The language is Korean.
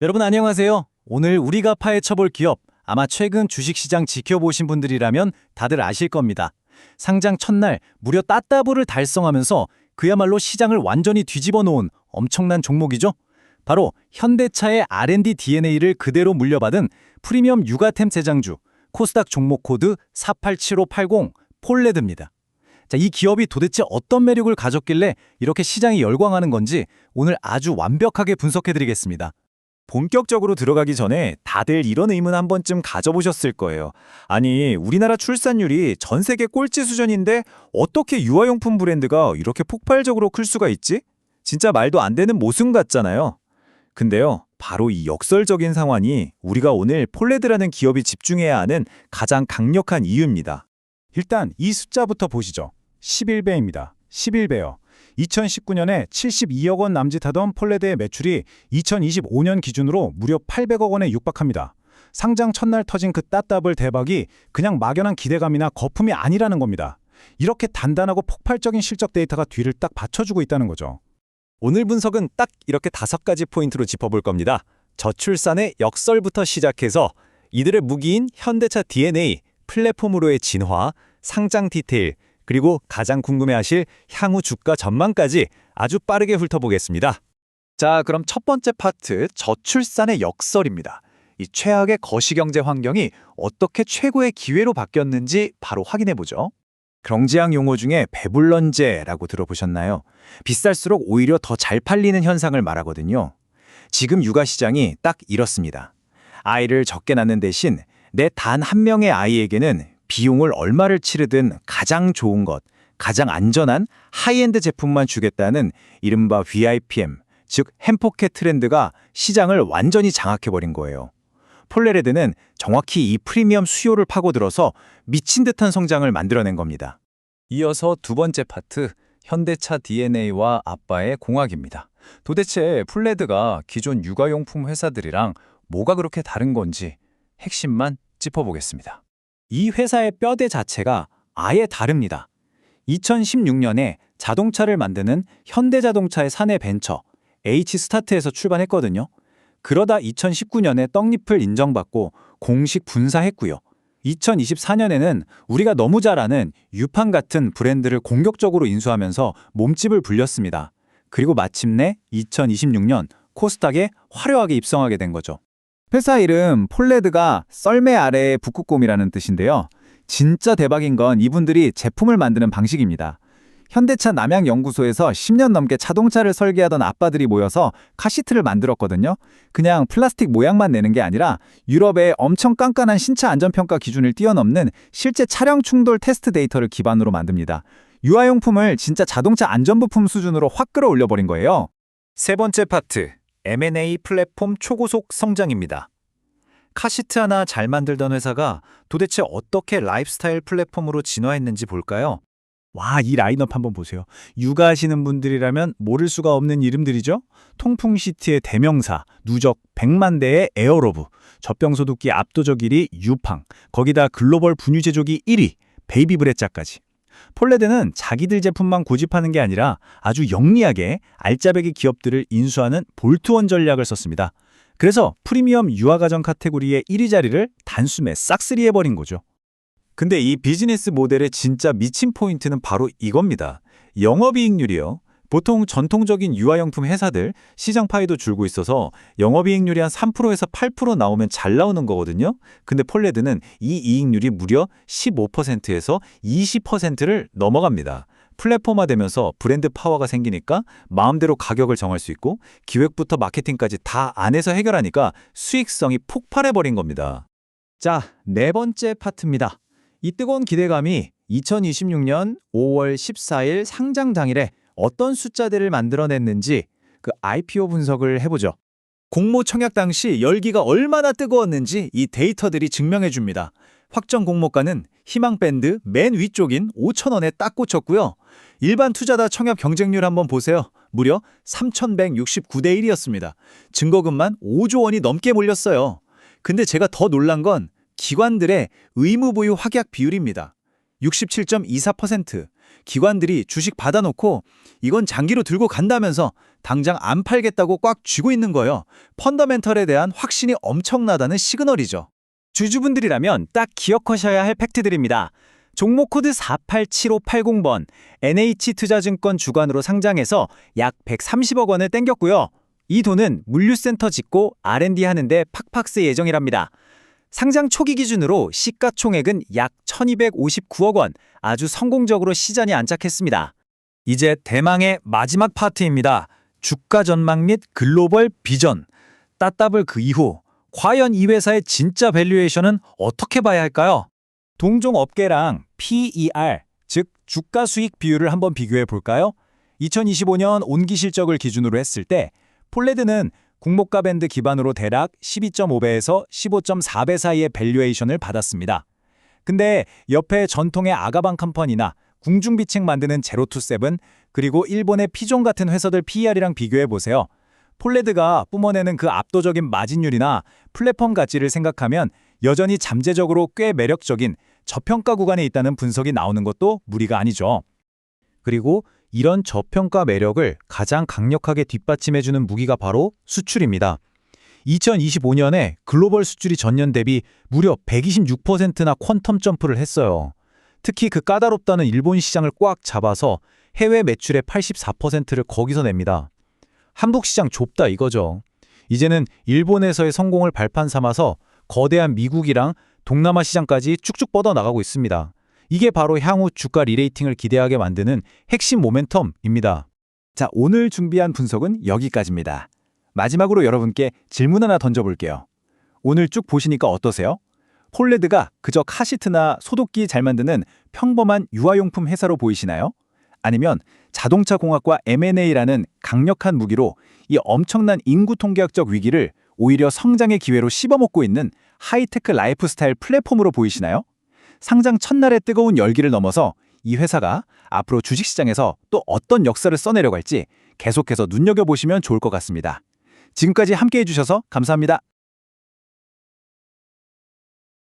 여러분 안녕하세요. 오늘 우리가 파헤쳐볼 기업, 아마 최근 주식시장 지켜보신 분들이라면 다들 아실 겁니다. 상장 첫날 무려 따따블을 달성하면서 그야말로 시장을 완전히 뒤집어 놓은 엄청난 종목이죠. 바로 현대차의 R&D DNA를 그대로 물려받은 프리미엄 육아템 제장주, 코스닥 종목 코드 487580 폴레드입니다. 자, 이 기업이 도대체 어떤 매력을 가졌길래 이렇게 시장이 열광하는 건지 오늘 아주 완벽하게 분석해드리겠습니다. 본격적으로 들어가기 전에 다들 이런 의문 한 번쯤 가져보셨을 거예요. 아니, 우리나라 출산율이 전 세계 꼴찌 수준인데 어떻게 유아용품 브랜드가 이렇게 폭발적으로 클 수가 있지? 진짜 말도 안 되는 모순 같잖아요. 근데요, 바로 이 역설적인 상황이 우리가 오늘 폴레드라는 기업이 집중해야 하는 가장 강력한 이유입니다. 일단 이 숫자부터 보시죠. 11배입니다. 11배요. 2019년에 72억 원 남짓하던 폴레드의 매출이 2025년 기준으로 무려 800억 원에 육박합니다. 상장 첫날 터진 그 따따블 대박이 그냥 막연한 기대감이나 거품이 아니라는 겁니다. 이렇게 단단하고 폭발적인 실적 데이터가 뒤를 딱 받쳐주고 있다는 거죠. 오늘 분석은 딱 이렇게 5가지 포인트로 짚어볼 겁니다. 저출산의 역설부터 시작해서 이들의 무기인 현대차 DNA, 플랫폼으로의 진화, 상장 디테일, 그리고 가장 궁금해하실 향후 주가 전망까지 아주 빠르게 훑어보겠습니다. 자, 그럼 첫 번째 파트, 저출산의 역설입니다. 이 최악의 거시경제 환경이 어떻게 최고의 기회로 바뀌었는지 바로 확인해보죠. 경제학 용어 중에 배불런제라고 들어보셨나요? 비쌀수록 오히려 더 잘 팔리는 현상을 말하거든요. 지금 육아 시장이 딱 이렇습니다. 아이를 적게 낳는 대신 내 단 한 명의 아이에게는 비용을 얼마를 치르든 가장 좋은 것, 가장 안전한 하이엔드 제품만 주겠다는 이른바 VIPM, 즉 햄포켓 트렌드가 시장을 완전히 장악해버린 거예요. 폴레레드는 정확히 이 프리미엄 수요를 파고들어서 미친 듯한 성장을 만들어낸 겁니다. 이어서 두 번째 파트, 현대차 DNA와 아빠의 공학입니다. 도대체 폴레드가 기존 육아용품 회사들이랑 뭐가 그렇게 다른 건지 핵심만 짚어보겠습니다. 이 회사의 뼈대 자체가 아예 다릅니다. 2016년에 자동차를 만드는 현대자동차의 사내 벤처 H스타트에서 출발했거든요. 그러다 2019년에 떡잎을 인정받고 공식 분사했고요. 2024년에는 우리가 너무 잘 아는 유판 같은 브랜드를 공격적으로 인수하면서 몸집을 불렸습니다. 그리고 마침내 2026년 코스닥에 화려하게 입성하게 된 거죠. 회사 이름 폴레드가 썰매 아래의 북극곰이라는 뜻인데요. 진짜 대박인 건 이분들이 제품을 만드는 방식입니다. 현대차 남양연구소에서 10년 넘게 자동차를 설계하던 아빠들이 모여서 카시트를 만들었거든요. 그냥 플라스틱 모양만 내는 게 아니라 유럽의 엄청 깐깐한 신차 안전평가 기준을 뛰어넘는 실제 차량 충돌 테스트 데이터를 기반으로 만듭니다. 유아용품을 진짜 자동차 안전부품 수준으로 확 끌어올려버린 거예요. 세 번째 파트, M&A 플랫폼 초고속 성장입니다. 카시트 하나 잘 만들던 회사가 도대체 어떻게 라이프스타일 플랫폼으로 진화했는지 볼까요? 와, 이 라인업 한번 보세요. 육아하시는 분들이라면 모를 수가 없는 이름들이죠. 통풍시트의 대명사, 누적 100만 대의 에어로브, 젖병소독기 압도적 1위 유팡, 거기다 글로벌 분유 제조기 1위, 베이비브레자까지. 폴레드는 자기들 제품만 고집하는 게 아니라 아주 영리하게 알짜배기 기업들을 인수하는 볼트온 전략을 썼습니다. 그래서 프리미엄 유아가전 카테고리의 1위 자리를 단숨에 싹쓸이해버린 거죠. 근데 이 비즈니스 모델의 진짜 미친 포인트는 바로 이겁니다. 영업이익률이요. 보통 전통적인 유아용품 회사들 시장 파이도 줄고 있어서 영업이익률이 한 3%에서 8% 나오면 잘 나오는 거거든요. 근데 폴레드는 이 이익률이 무려 15%에서 20%를 넘어갑니다. 플랫폼화되면서 브랜드 파워가 생기니까 마음대로 가격을 정할 수 있고 기획부터 마케팅까지 다 안에서 해결하니까 수익성이 폭발해버린 겁니다. 자, 네 번째 파트입니다. 이 뜨거운 기대감이 2026년 5월 14일 상장 당일에 어떤 숫자들을 만들어냈는지 그 IPO 분석을 해보죠. 공모 청약 당시 열기가 얼마나 뜨거웠는지 이 데이터들이 증명해줍니다. 확정 공모가는 희망밴드 맨 위쪽인 5,000원에 딱 꽂혔고요. 일반 투자자 청약 경쟁률 한번 보세요. 무려 3,169대 1이었습니다. 증거금만 5조 원이 넘게 몰렸어요. 근데 제가 더 놀란 건 기관들의 의무 보유 확약 비율입니다. 67.24%. 기관들이 주식 받아놓고 이건 장기로 들고 간다면서 당장 안 팔겠다고 꽉 쥐고 있는 거예요. 펀더멘털에 대한 확신이 엄청나다는 시그널이죠. 주주분들이라면 딱 기억하셔야 할 팩트들입니다. 종목 코드 487580번 NH투자증권 주관으로 상장해서 약 130억 원을 땡겼고요. 이 돈은 물류센터 짓고 R&D 하는데 팍팍 쓸 예정이랍니다. 상장 초기 기준으로 시가총액은 약 1259억 원, 아주 성공적으로 시장에 안착했습니다. 이제 대망의 마지막 파트입니다. 주가 전망 및 글로벌 비전. 따따블 그 이후 과연 이 회사의 진짜 밸류에이션은 어떻게 봐야 할까요? 동종 업계랑 PER, 즉 주가 수익 비율을 한번 비교해 볼까요? 2025년 온기 실적을 기준으로 했을 때 폴레드는 공모가 밴드 기반으로 대략 12.5배에서 15.4배 사이의 밸류에이션을 받았습니다. 근데 옆에 전통의 아가방 컴퍼니나 궁중비책 만드는 제로투세븐 그리고 일본의 피존 같은 회사들 PER이랑 비교해 보세요. 폴레드가 뿜어내는 그 압도적인 마진율이나 플랫폼 가치를 생각하면 여전히 잠재적으로 꽤 매력적인 저평가 구간에 있다는 분석이 나오는 것도 무리가 아니죠. 그리고 이런 저평가 매력을 가장 강력하게 뒷받침해주는 무기가 바로 수출입니다. 2025년에 글로벌 수출이 전년 대비 무려 126%나 퀀텀 점프를 했어요. 특히 그 까다롭다는 일본 시장을 꽉 잡아서 해외 매출의 84%를 거기서 냅니다. 한국 시장 좁다 이거죠. 이제는 일본에서의 성공을 발판 삼아서 거대한 미국이랑 동남아 시장까지 쭉쭉 뻗어나가고 있습니다. 이게 바로 향후 주가 리레이팅을 기대하게 만드는 핵심 모멘텀입니다. 자, 오늘 준비한 분석은 여기까지입니다. 마지막으로 여러분께 질문 하나 던져볼게요. 오늘 쭉 보시니까 어떠세요? 폴레드가 그저 카시트나 소독기 잘 만드는 평범한 유아용품 회사로 보이시나요? 아니면 자동차 공학과 M&A라는 강력한 무기로 이 엄청난 인구 통계학적 위기를 오히려 성장의 기회로 씹어먹고 있는 하이테크 라이프스타일 플랫폼으로 보이시나요? 상장 첫날의 뜨거운 열기를 넘어서 이 회사가 앞으로 주식시장에서 또 어떤 역사를 써내려갈지 계속해서 눈여겨보시면 좋을 것 같습니다. 지금까지 함께해 주셔서 감사합니다.